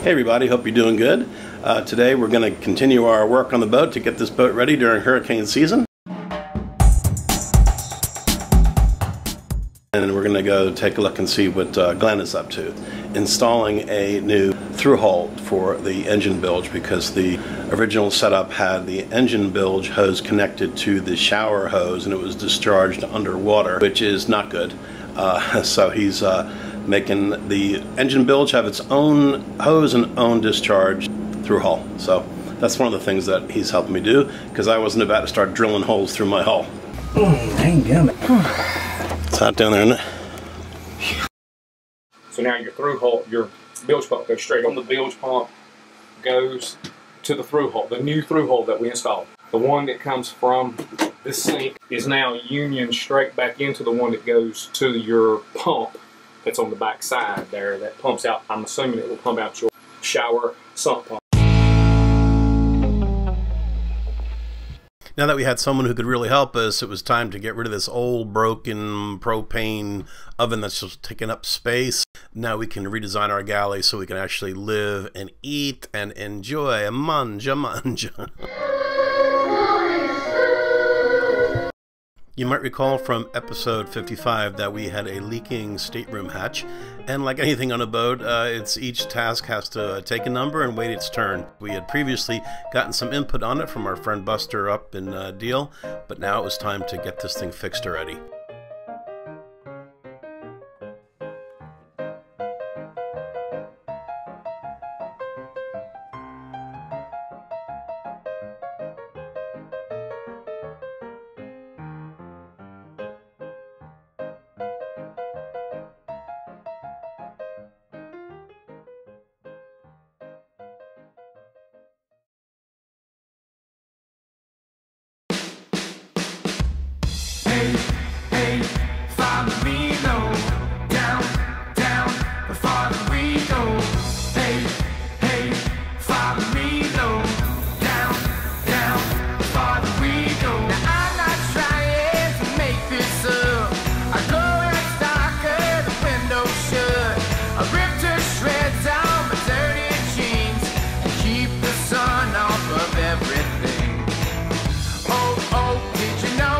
Hey everybody, hope you're doing good. Today we're going to continue our work on the boat to get this boat ready during hurricane season. And we're going to go take a look and see what Glenn is up to. Installing a new through hull for the engine bilge, because the original setup had the engine bilge hose connected to the shower hose and it was discharged underwater, which is not good. So he's making the engine bilge have its own hose and own discharge through hull. So that's one of the things that he's helping me do, because I wasn't about to start drilling holes through my hull. Dang gummit. It's hot down there, isn't it? So now your through hull, your bilge pump goes straight on. The bilge pump goes to the through hull, the new through hull that we installed. The one that comes from this sink is now union straight back into the one that goes to your pump that's on the back side there that pumps out. I'm assuming it will pump out your shower sump pump. Now that we had someone who could really help us, it was time to get rid of this old broken propane oven that's just taking up space. Now we can redesign our galley so we can actually live and eat and enjoy. Manja. You might recall from episode 55 that we had a leaking stateroom hatch, and like anything on a boat, each task has to take a number and wait its turn. We had previously gotten some input on it from our friend Buster up in Deal, but now it was time to get this thing fixed already. Hey, follow me low, down, the farther we go. Hey, follow me low, down, the farther we go. Now I'm not trying to make this up. I go and stalker, the window shut. I rip to shreds out my dirty jeans and keep the sun off of everything. Oh, did you know?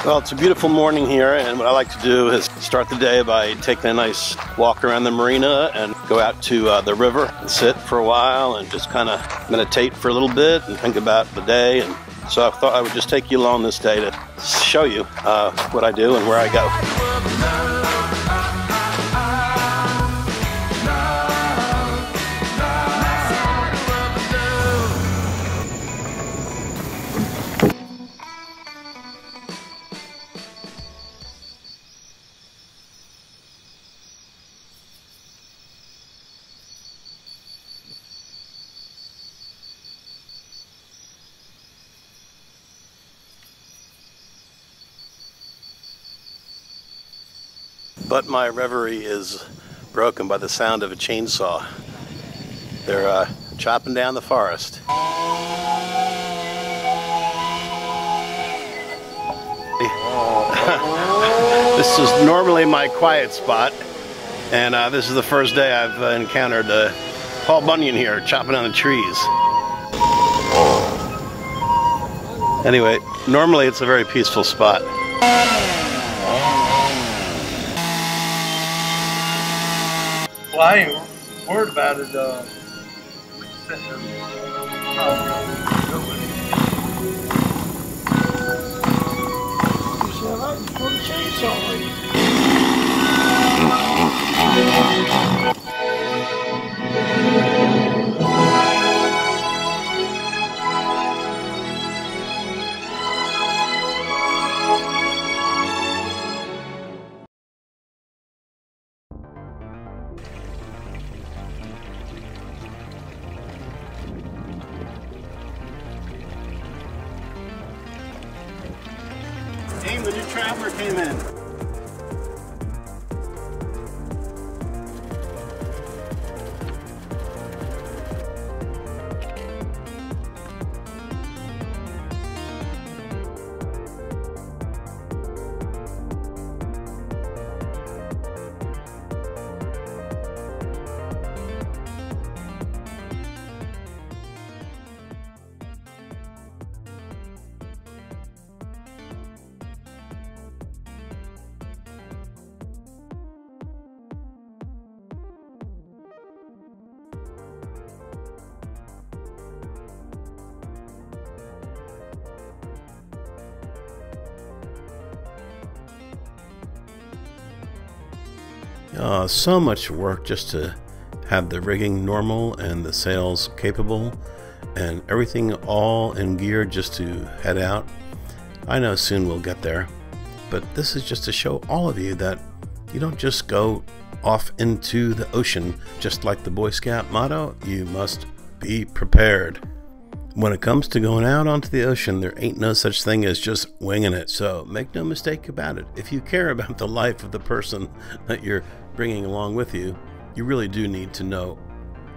Well, it's a beautiful morning here, and what I like to do is start the day by taking a nice walk around the marina and go out to the river and sit for a while and just kind of meditate for a little bit and think about the day. And so I thought I would just take you along this day to show you what I do and where I go. But my reverie is broken by the sound of a chainsaw. They're chopping down the forest. This is normally my quiet spot, and this is the first day I've encountered Paul Bunyan here chopping down the trees. Anyway, normally it's a very peaceful spot. Well, I ain't worried about it. The new traveler came in. So much work just to have the rigging normal and the sails capable and everything all in gear just to head out. I know soon we'll get there, but this is just to show all of you that you don't just go off into the ocean just like the Boy Scout motto. You must be prepared. When it comes to going out onto the ocean, there ain't no such thing as just winging it. So make no mistake about it. If you care about the life of the person that you're bringing along with you, you really do need to know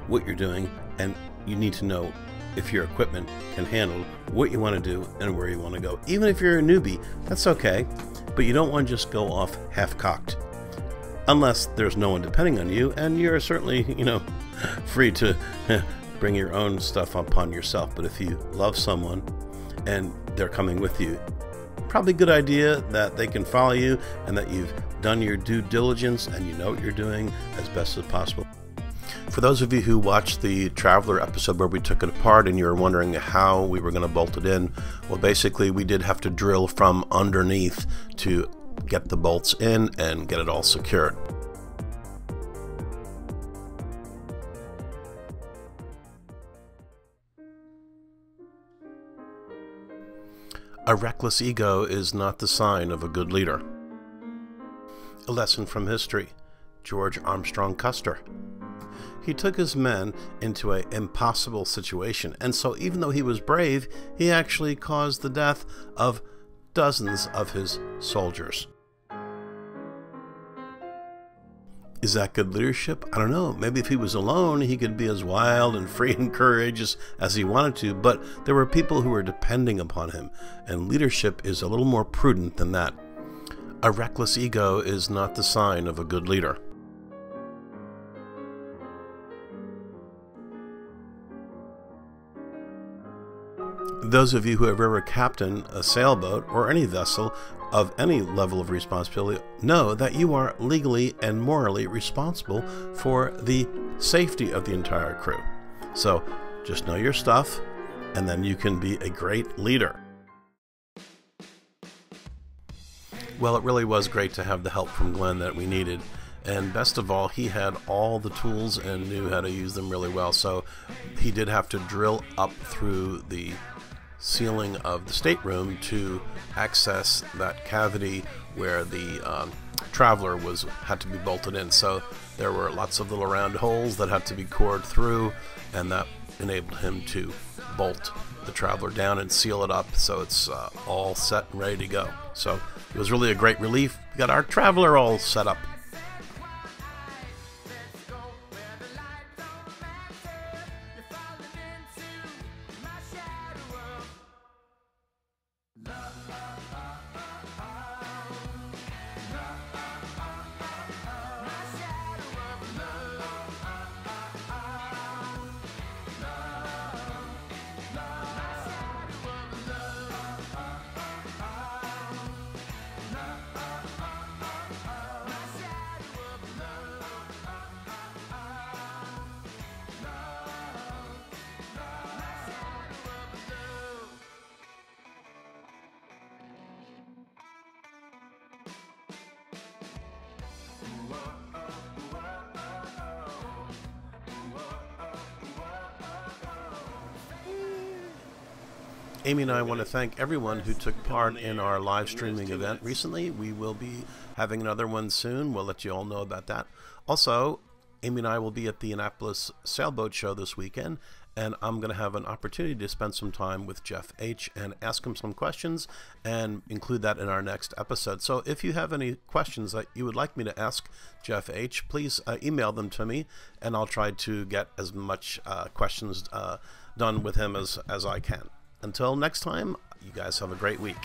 what you're doing, and you need to know if your equipment can handle what you want to do and where you want to go. Even if you're a newbie, that's okay, but you don't want to just go off half-cocked. Unless there's no one depending on you, and you're certainly, free to bring your own stuff upon yourself. But if you love someone and they're coming with you, probably a good idea that they can follow you and that you've done your due diligence and you know what you're doing as best as possible. For those of you who watched the Traveler episode where we took it apart and you were wondering how we were going to bolt it in, well, basically we did have to drill from underneath to get the bolts in and get it all secured. A reckless ego is not the sign of a good leader. A lesson from history. George Armstrong Custer. He took his men into an impossible situation, and so even though he was brave, he actually caused the death of dozens of his soldiers. Is that good leadership? I don't know. Maybe if he was alone, he could be as wild and free and courageous as he wanted to, but there were people who were depending upon him, and leadership is a little more prudent than that. A reckless ego is not the sign of a good leader. Those of you who have ever captained a sailboat or any vessel of any level of responsibility know that you are legally and morally responsible for the safety of the entire crew. So just know your stuff, and then you can be a great leader. Well, it really was great to have the help from Glenn that we needed. And best of all, he had all the tools and knew how to use them really well. So he did have to drill up through the ceiling of the stateroom to access that cavity where the Traveler had to be bolted in. So there were lots of little round holes that had to be cored through, and that enabled him to bolt the Traveler down and seal it up so it's all set and ready to go. So it was really a great relief. We got our Traveler all set up. Amy and I want to thank everyone who took part in our live streaming event recently. We will be having another one soon. We'll let you all know about that. Also, Amy and I will be at the Annapolis Sailboat Show this weekend, and I'm going to have an opportunity to spend some time with Jeff H. and ask him some questions and include that in our next episode. So if you have any questions that you would like me to ask Jeff H., please email them to me, and I'll try to get as much questions done with him as I can. Until next time, you guys have a great week.